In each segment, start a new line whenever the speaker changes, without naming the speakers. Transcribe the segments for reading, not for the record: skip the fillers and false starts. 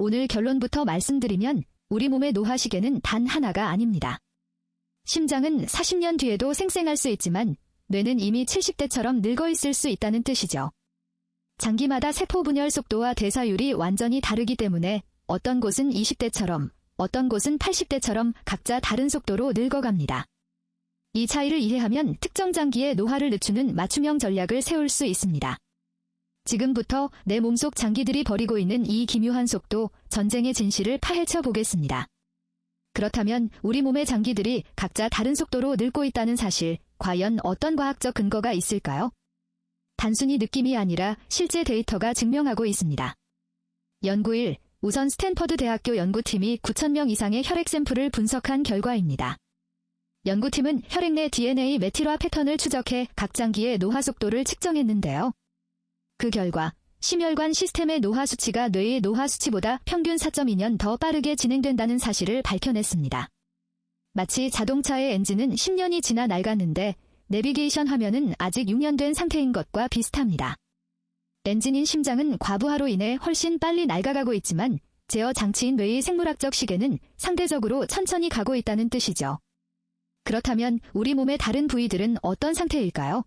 오늘 결론부터 말씀드리면 우리 몸의 노화시계는 단 하나가 아닙니다. 심장은 40년 뒤에도 생생할 수 있지만 뇌는 이미 70대처럼 늙어 있을 수 있다는 뜻이죠. 장기마다 세포 분열 속도와 대사율이 완전히 다르기 때문에 어떤 곳은 20대처럼, 어떤 곳은 80대처럼 각자 다른 속도로 늙어갑니다. 이 차이를 이해하면 특정 장기의 노화를 늦추는 맞춤형 전략을 세울 수 있습니다. 지금부터 내 몸속 장기들이 벌이고 있는 이 기묘한 속도, 전쟁의 진실을 파헤쳐 보겠습니다. 그렇다면 우리 몸의 장기들이 각자 다른 속도로 늙고 있다는 사실, 과연 어떤 과학적 근거가 있을까요? 단순히 느낌이 아니라 실제 데이터가 증명하고 있습니다. 연구 1. 우선 스탠퍼드 대학교 연구팀이 9,000명 이상의 혈액 샘플을 분석한 결과입니다. 연구팀은 혈액 내 DNA 메틸화 패턴을 추적해 각 장기의 노화 속도를 측정했는데요. 그 결과 심혈관 시스템의 노화 수치가 뇌의 노화 수치보다 평균 4.2년 더 빠르게 진행된다는 사실을 밝혀냈습니다. 마치 자동차의 엔진은 10년이 지나 낡았는데 내비게이션 화면은 아직 6년 된 상태인 것과 비슷합니다. 엔진인 심장은 과부하로 인해 훨씬 빨리 낡아가고 있지만 제어 장치인 뇌의 생물학적 시계는 상대적으로 천천히 가고 있다는 뜻이죠. 그렇다면 우리 몸의 다른 부위들은 어떤 상태일까요?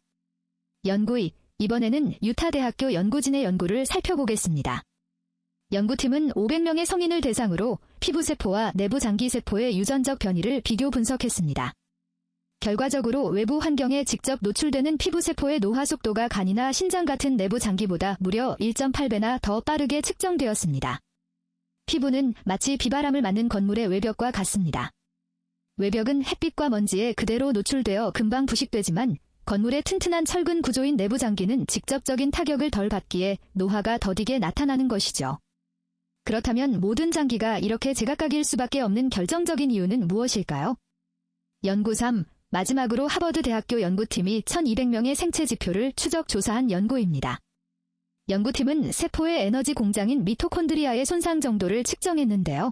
연구 2. 이번에는 유타 대학교 연구진의 연구를 살펴보겠습니다. 연구팀은 500명의 성인을 대상으로 피부세포와 내부 장기세포의 유전적 변이를 비교 분석했습니다. 결과적으로 외부 환경에 직접 노출되는 피부세포의 노화 속도가 간이나 신장 같은 내부 장기보다 무려 1.8배나 더 빠르게 측정되었습니다. 피부는 마치 비바람을 맞는 건물의 외벽과 같습니다. 외벽은 햇빛과 먼지에 그대로 노출되어 금방 부식되지만 건물의 튼튼한 철근 구조인 내부 장기는 직접적인 타격을 덜 받기에 노화가 더디게 나타나는 것이죠. 그렇다면 모든 장기가 이렇게 제각각일 수밖에 없는 결정적인 이유는 무엇일까요? 연구 3. 마지막으로 하버드 대학교 연구팀이 1,200명의 생체 지표를 추적 조사한 연구입니다. 연구팀은 세포의 에너지 공장인 미토콘드리아의 손상 정도를 측정했는데요.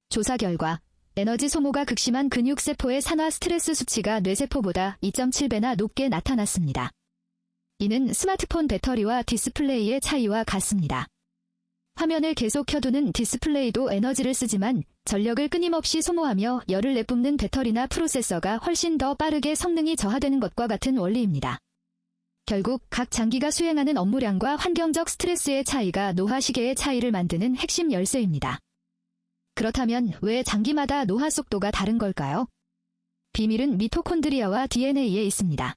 조사 결과 에너지 소모가 극심한 근육세포의 산화 스트레스 수치가 뇌세포보다 2.7배나 높게 나타났습니다. 이는 스마트폰 배터리와 디스플레이의 차이와 같습니다. 화면을 계속 켜두는 디스플레이도 에너지를 쓰지만 전력을 끊임없이 소모하며 열을 내뿜는 배터리나 프로세서가 훨씬 더 빠르게 성능이 저하되는 것과 같은 원리입니다. 결국 각 장기가 수행하는 업무량과 환경적 스트레스의 차이가 노화시계의 차이를 만드는 핵심 열쇠입니다. 그렇다면 왜 장기마다 노화 속도가 다른 걸까요? 비밀은 미토콘드리아와 DNA에 있습니다.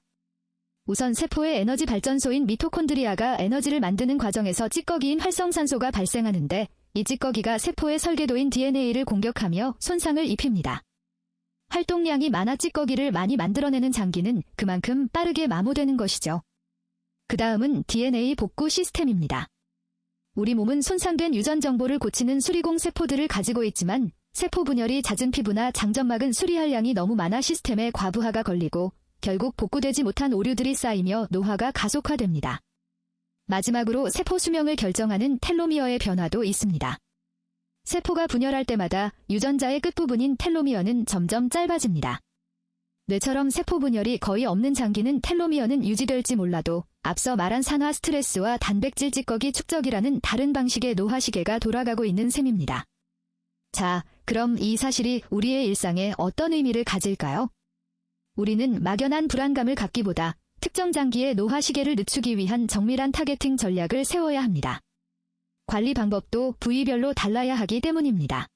우선 세포의 에너지 발전소인 미토콘드리아가 에너지를 만드는 과정에서 찌꺼기인 활성산소가 발생하는데 이 찌꺼기가 세포의 설계도인 DNA를 공격하며 손상을 입힙니다. 활동량이 많아 찌꺼기를 많이 만들어내는 장기는 그만큼 빠르게 마모되는 것이죠. 그 다음은 DNA 복구 시스템입니다. 우리 몸은 손상된 유전 정보를 고치는 수리공 세포들을 가지고 있지만 세포 분열이 잦은 피부나 장점막은 수리할 양이 너무 많아 시스템에 과부하가 걸리고 결국 복구되지 못한 오류들이 쌓이며 노화가 가속화됩니다. 마지막으로 세포 수명을 결정하는 텔로미어의 변화도 있습니다. 세포가 분열할 때마다 유전자의 끝부분인 텔로미어는 점점 짧아집니다. 뇌처럼 세포 분열이 거의 없는 장기는 텔로미어는 유지될지 몰라도 앞서 말한 산화 스트레스와 단백질 찌꺼기 축적이라는 다른 방식의 노화시계가 돌아가고 있는 셈입니다. 자, 그럼 이 사실이 우리의 일상에 어떤 의미를 가질까요? 우리는 막연한 불안감을 갖기보다 특정 장기의 노화시계를 늦추기 위한 정밀한 타겟팅 전략을 세워야 합니다. 관리 방법도 부위별로 달라야 하기 때문입니다.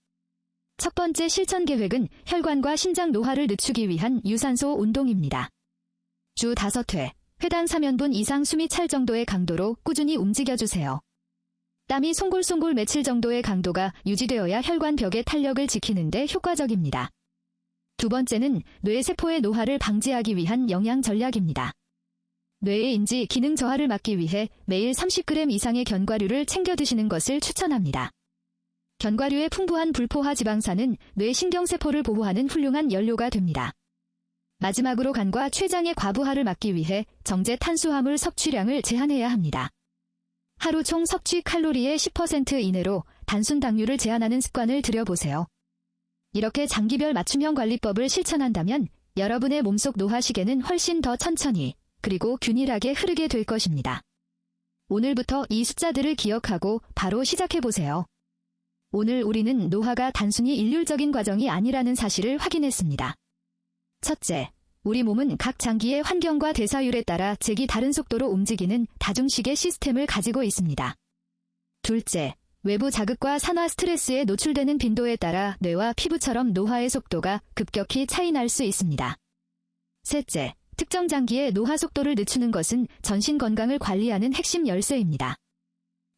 첫 번째 실천 계획은 혈관과 심장 노화를 늦추기 위한 유산소 운동입니다. 주 5회, 회당 3연분 이상 숨이 찰 정도의 강도로 꾸준히 움직여주세요. 땀이 송골송골 맺힐 정도의 강도가 유지되어야 혈관 벽의 탄력을 지키는 데 효과적입니다. 두 번째는 뇌세포의 노화를 방지하기 위한 영양 전략입니다. 뇌의 인지 기능 저하를 막기 위해 매일 30g 이상의 견과류를 챙겨 드시는 것을 추천합니다. 견과류의 풍부한 불포화 지방산은 뇌 신경세포를 보호하는 훌륭한 연료가 됩니다. 마지막으로 간과 췌장의 과부하를 막기 위해 정제 탄수화물 섭취량을 제한해야 합니다. 하루 총 섭취 칼로리의 10% 이내로 단순 당류를 제한하는 습관을 들여보세요. 이렇게 장기별 맞춤형 관리법을 실천한다면 여러분의 몸속 노화시계는 훨씬 더 천천히 그리고 균일하게 흐르게 될 것입니다. 오늘부터 이 숫자들을 기억하고 바로 시작해보세요. 오늘 우리는 노화가 단순히 일률적인 과정이 아니라는 사실을 확인했습니다. 첫째, 우리 몸은 각 장기의 환경과 대사율에 따라 제기 다른 속도로 움직이는 다중식의 시스템을 가지고 있습니다. 둘째, 외부 자극과 산화 스트레스에 노출되는 빈도에 따라 뇌와 피부처럼 노화의 속도가 급격히 차이 날 수 있습니다. 셋째, 특정 장기의 노화 속도를 늦추는 것은 전신 건강을 관리하는 핵심 열쇠입니다.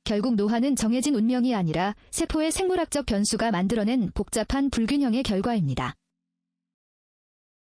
결국 노화는 정해진 운명이 아니라 세포의 생물학적 변수가 만들어낸 복잡한 불균형의 결과입니다.